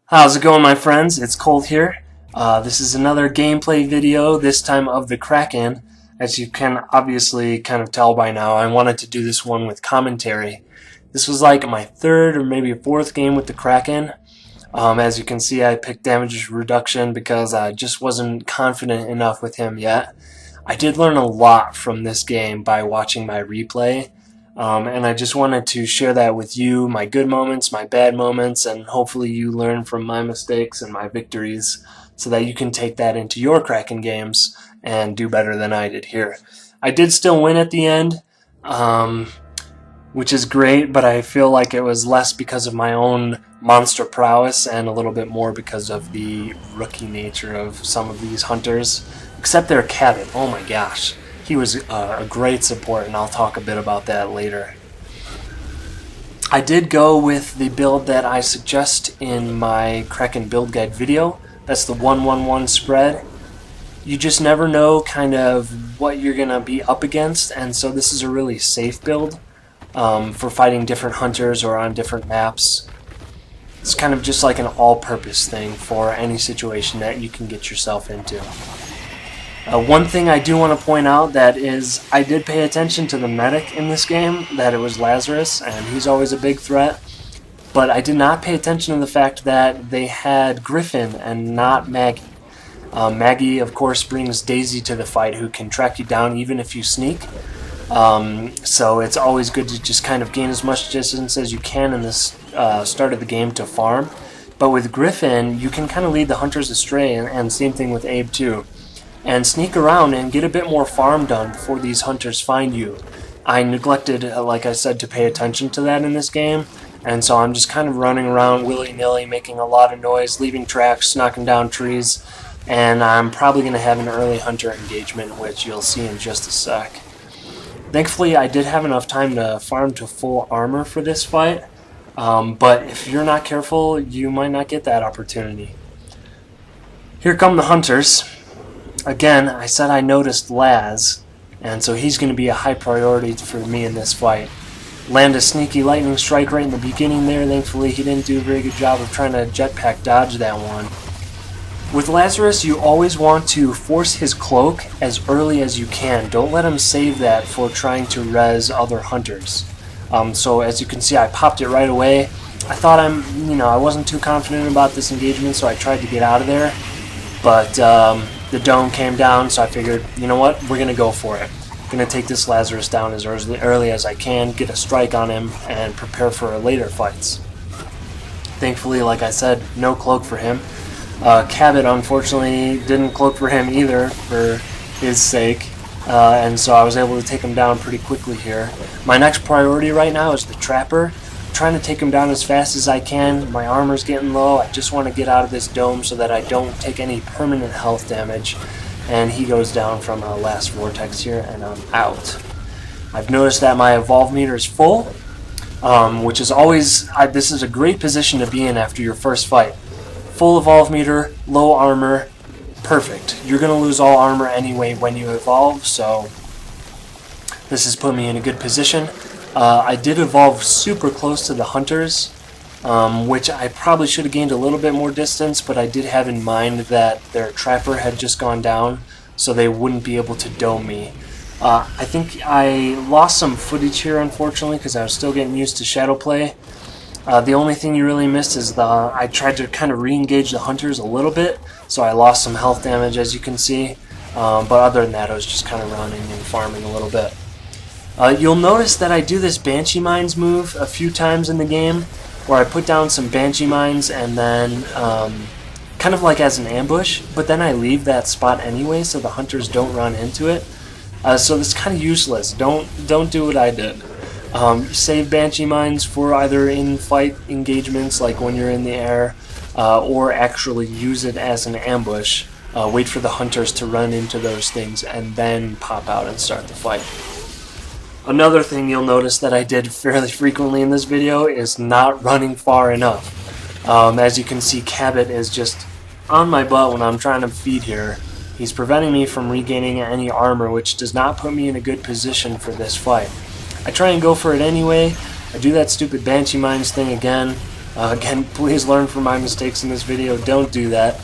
How's it going, my friends? It's Colt here. This is another gameplay video, this time of the Kraken. As you can obviously kind of tell by now, I wanted to do this one with commentary. This was like my third or maybe fourth game with the Kraken. As you can see, I picked damage reduction because I just wasn't confident enough with him yet. I did learn a lot from this game by watching my replay. And I just wanted to share that with you, my good moments, my bad moments, and hopefully you learn from my mistakes and my victories so that you can take that into your Kraken games and do better than I did here. I did still win at the end, which is great, but I feel like it was less because of my own monster prowess and a little bit more because of the rookie nature of some of these hunters, except their Cabin. Oh my gosh. He was a great support, and I'll talk a bit about that later. I did go with the build that I suggest in my Kraken build guide video. That's the 1-1-1 spread. You just never know kind of what you're going to be up against, and so this is a really safe build for fighting different hunters or on different maps. It's kind of just like an all-purpose thing for any situation that you can get yourself into. One thing I do want to point out that is I did pay attention to the medic in this game, that it was Lazarus, and he's always a big threat. But I did not pay attention to the fact that they had Griffin and not Maggie. Maggie, of course, brings Daisy to the fight, who can track you down even if you sneak. So it's always good to just kind of gain as much distance as you can in this start of the game to farm. But with Griffin, you can kind of lead the hunters astray, and same thing with Abe too. And sneak around and get a bit more farm done before these hunters find you. I neglected, like I said, to pay attention to that in this game, and so I'm just kind of running around willy-nilly, making a lot of noise, leaving tracks, knocking down trees, and I'm probably going to have an early hunter engagement, which you'll see in just a sec. Thankfully, I did have enough time to farm to full armor for this fight, but if you're not careful, you might not get that opportunity. Here come the hunters. Again, I said I noticed Laz, and so he's going to be a high priority for me in this fight. Land a sneaky lightning strike right in the beginning there. Thankfully, he didn't do a very good job of trying to jetpack dodge that one. With Lazarus, you always want to force his cloak as early as you can. Don't let him save that for trying to res other hunters. So as you can see, I popped it right away. I thought I wasn't too confident about this engagement, so I tried to get out of there. But the dome came down, so I figured, you know what, we're going to go for it. I'm going to take this Lazarus down as early as I can, get a strike on him, and prepare for later fights. Thankfully, like I said, no cloak for him. Cabot, unfortunately, didn't cloak for him either, for his sake, and so I was able to take him down pretty quickly here. My next priority right now is the Trapper. Trying to take him down as fast as I can. My armor's getting low. I just want to get out of this dome so that I don't take any permanent health damage. And he goes down from a last vortex here, and I'm out. I've noticed that my evolve meter is full, which is always, this is a great position to be in after your first fight. Full evolve meter, low armor, perfect. You're going to lose all armor anyway when you evolve, so this has put me in a good position. I did evolve super close to the hunters, which I probably should have gained a little bit more distance, but I did have in mind that their Trapper had just gone down, so they wouldn't be able to dome me. I think I lost some footage here, unfortunately, because I was still getting used to shadow play. The only thing you really missed is I tried to kind of re-engage the hunters a little bit, so I lost some health damage, as you can see. But other than that, I was just kind of running and farming a little bit. You'll notice that I do this Banshee Mines move a few times in the game, where I put down some Banshee Mines and then kind of like as an ambush, but then I leave that spot anyway so the hunters don't run into it. So it's kind of useless. Don't do what I did. Save Banshee Mines for either in-fight engagements, like when you're in the air, or actually use it as an ambush. Wait for the hunters to run into those things and then pop out and start the fight. Another thing you'll notice that I did fairly frequently in this video is not running far enough. As you can see, Cabot is just on my butt when I'm trying to feed here. He's preventing me from regaining any armor, which does not put me in a good position for this fight. I try and go for it anyway. I do that stupid Banshee Mines thing again. Again, please learn from my mistakes in this video. Don't do that.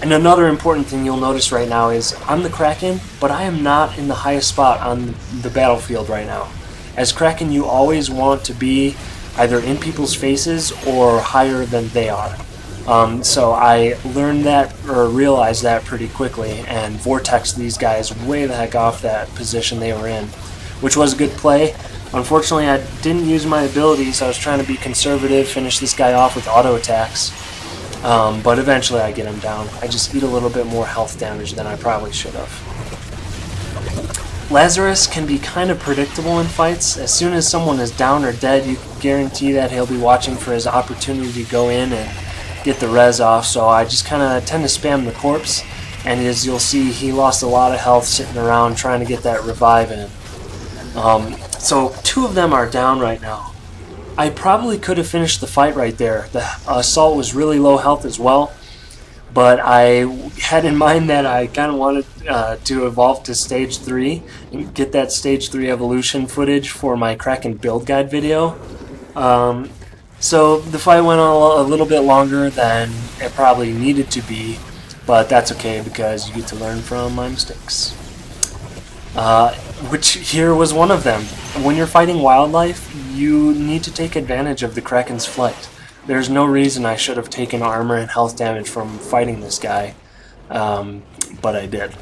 And another important thing you'll notice right now is I'm the Kraken, but I am not in the highest spot on the battlefield right now. As Kraken, you always want to be either in people's faces or higher than they are. So I learned that, or realized that pretty quickly, and vortexed these guys way the heck off that position they were in, which was a good play. Unfortunately, I didn't use my abilities. I was trying to be conservative, finish this guy off with auto attacks. But eventually I get him down. I just eat a little bit more health damage than I probably should have. Lazarus can be kind of predictable in fights. As soon as someone is down or dead, you can guarantee that he'll be watching for his opportunity to go in and get the res off, so I just kind of tend to spam the corpse, and as you'll see, he lost a lot of health sitting around trying to get that revive in. So 2 of them are down right now. I probably could have finished the fight right there. The assault was really low health as well, but I had in mind that I kind of wanted to evolve to stage 3 and get that stage 3 evolution footage for my Kraken build guide video. So the fight went on a little bit longer than it probably needed to be, but that's okay because you get to learn from my mistakes. Which here was one of them. When you're fighting wildlife, you need to take advantage of the Kraken's flight. There's no reason I should have taken armor and health damage from fighting this guy, but I did.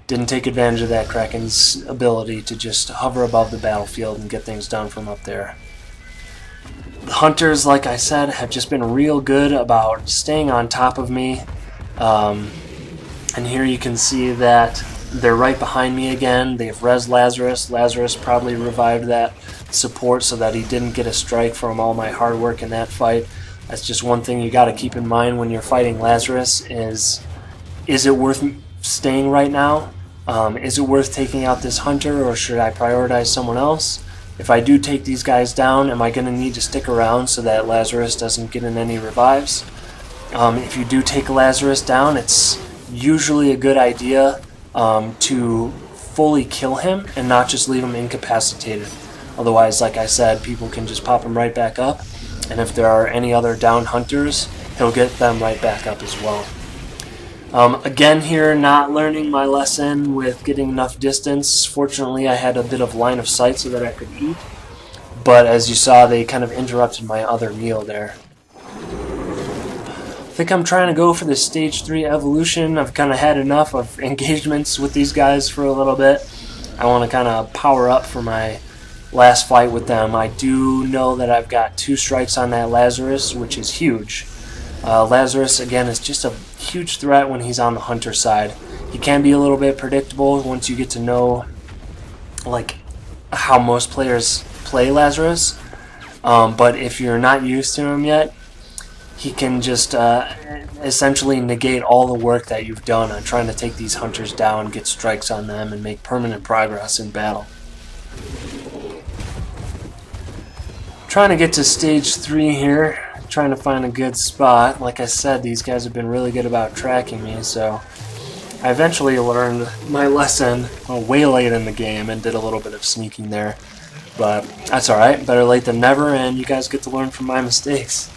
Didn't take advantage of that Kraken's ability to just hover above the battlefield and get things done from up there. The hunters, like I said, have just been real good about staying on top of me. And here you can see that they're right behind me again. They've res Lazarus. Lazarus probably revived that support so that he didn't get a strike from all my hard work in that fight. That's just one thing you got to keep in mind when you're fighting Lazarus is it worth staying right now? Is it worth taking out this hunter, or should I prioritize someone else? If I do take these guys down, am I going to need to stick around so that Lazarus doesn't get in any revives? If you do take Lazarus down, it's usually a good idea to fully kill him and not just leave him incapacitated. Otherwise, like I said, people can just pop him right back up, and if there are any other down hunters, he'll get them right back up as well. Again here, not learning my lesson with getting enough distance. Fortunately, I had a bit of line of sight so that I could eat, but as you saw, they kind of interrupted my other meal there. I think I'm trying to go for the stage 3 evolution. I've kind of had enough of engagements with these guys for a little bit. I want to kind of power up for my last fight with them. I do know that I've got 2 strikes on that Lazarus, which is huge. Lazarus, again, is just a huge threat when he's on the hunter side. He can be a little bit predictable once you get to know like how most players play Lazarus. But if you're not used to him yet, he can just essentially negate all the work that you've done on trying to take these hunters down, get strikes on them, and make permanent progress in battle. Trying to get to stage 3 here. Trying to find a good spot. Like I said, these guys have been really good about tracking me, so I eventually learned my lesson way late in the game and did a little bit of sneaking there. But that's alright, better late than never, and you guys get to learn from my mistakes.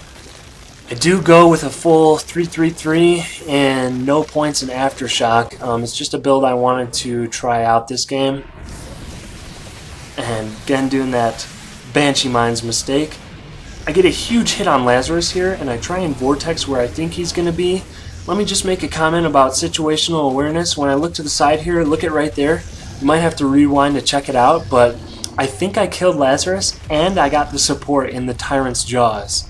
I do go with a full 3-3-3 and no points in Aftershock. It's just a build I wanted to try out this game. And again, doing that Banshee Mines mistake. I get a huge hit on Lazarus here, and I try and vortex where I think he's going to be. Let me just make a comment about situational awareness. When I look to the side here, look at right there. You might have to rewind to check it out, but I think I killed Lazarus, and I got the support in the Tyrant's Jaws.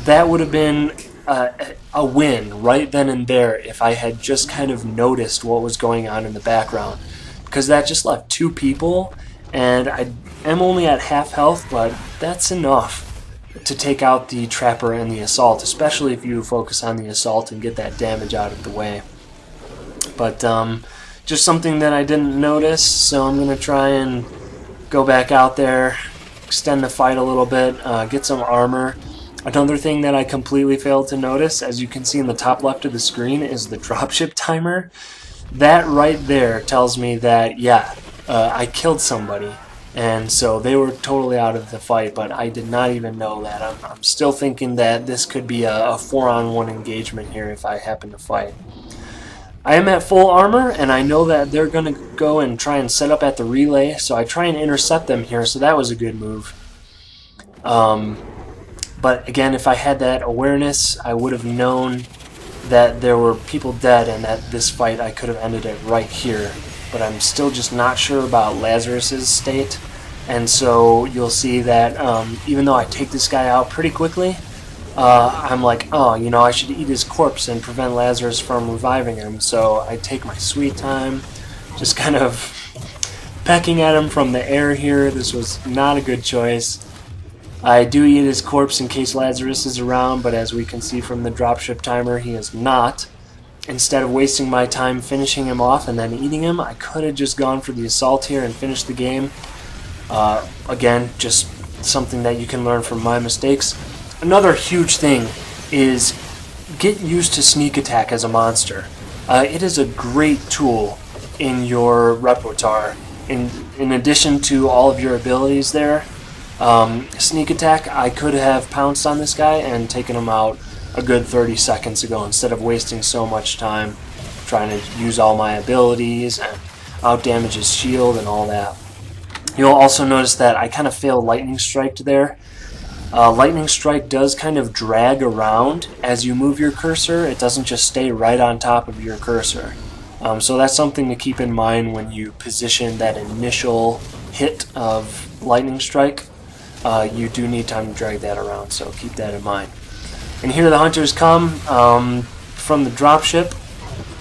That would have been a win right then and there if I had just kind of noticed what was going on in the background. Because that just left 2 people, and I am only at half health, but that's enough to take out the Trapper and the Assault, especially if you focus on the Assault and get that damage out of the way. But just something that I didn't notice, so I'm going to try and go back out there, extend the fight a little bit, get some armor. Another thing that I completely failed to notice, as you can see in the top left of the screen, is the dropship timer. That right there tells me that, yeah, I killed somebody. and so they were totally out of the fight, but I did not even know that. I'm still thinking that this could be a 4-on-1 engagement here if I happen to fight. I am at full armor, and I know that they're going to go and try and set up at the relay, so I try and intercept them here, so that was a good move. But again, if I had that awareness, I would have known that there were people dead and that this fight I could have ended it right here. But I'm still just not sure about Lazarus's state, and so you'll see that even though I take this guy out pretty quickly, I'm like, oh, you know, I should eat his corpse and prevent Lazarus from reviving him. So I take my sweet time, just kind of pecking at him from the air here. This was not a good choice. I do eat his corpse in case Lazarus is around, but as we can see from the dropship timer, he is not. Instead of wasting my time finishing him off and then eating him, I could have just gone for the assault here and finished the game. Again, just something that you can learn from my mistakes. Another huge thing is get used to sneak attack as a monster. It is a great tool in your repertoire. In addition to all of your abilities there, sneak attack, I could have pounced on this guy and taken him out a good 30 seconds ago instead of wasting so much time trying to use all my abilities and outdamage his shield and all that. You'll also notice that I kind of failed Lightning Strike there. Lightning Strike does kind of drag around as you move your cursor. It doesn't just stay right on top of your cursor. So that's something to keep in mind when you position that initial hit of Lightning Strike. You do need time to drag that around, so keep that in mind. And here the hunters come from the dropship,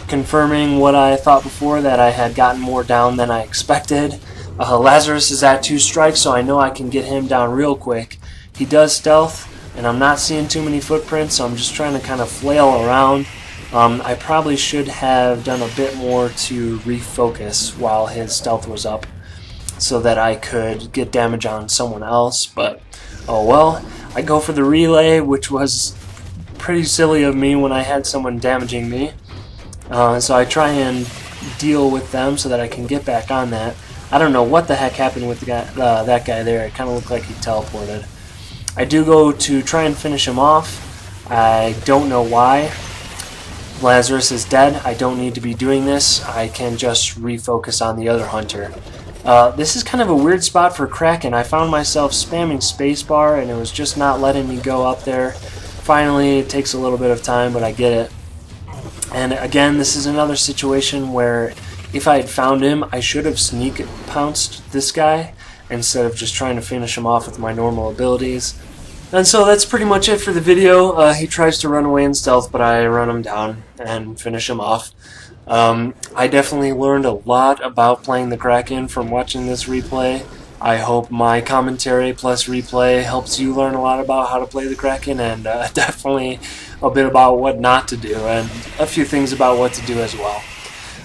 confirming what I thought before, that I had gotten more down than I expected. Lazarus is at 2 strikes, so I know I can get him down real quick. He does stealth, and I'm not seeing too many footprints, so I'm just trying to kind of flail around. I probably should have done a bit more to refocus while his stealth was up, so that I could get damage on someone else, but oh well. I go for the relay, which was pretty silly of me when I had someone damaging me. So I try and deal with them so that I can get back on that. I don't know what the heck happened with the guy, that guy there. It kind of looked like he teleported. I do go to try and finish him off. I don't know why. Lazarus is dead. I don't need to be doing this. I can just refocus on the other hunter. This is kind of a weird spot for Kraken. I found myself spamming spacebar and it was just not letting me go up there. Finally, it takes a little bit of time, but I get it. And again, this is another situation where if I had found him, I should have sneak pounced this guy instead of just trying to finish him off with my normal abilities. And so that's pretty much it for the video. He tries to run away in stealth, but I run him down and finish him off. I definitely learned a lot about playing the Kraken from watching this replay. I hope my commentary plus replay helps you learn a lot about how to play the Kraken, and definitely a bit about what not to do, and a few things about what to do as well.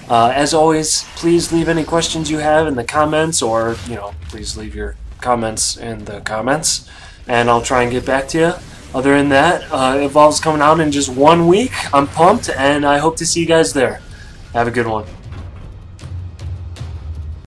As always, please leave any questions you have in the comments, or, you know, please leave your comments in the comments, and I'll try and get back to you. Other than that, Evolve's coming out in just 1 week. I'm pumped, and I hope to see you guys there. Have a good one.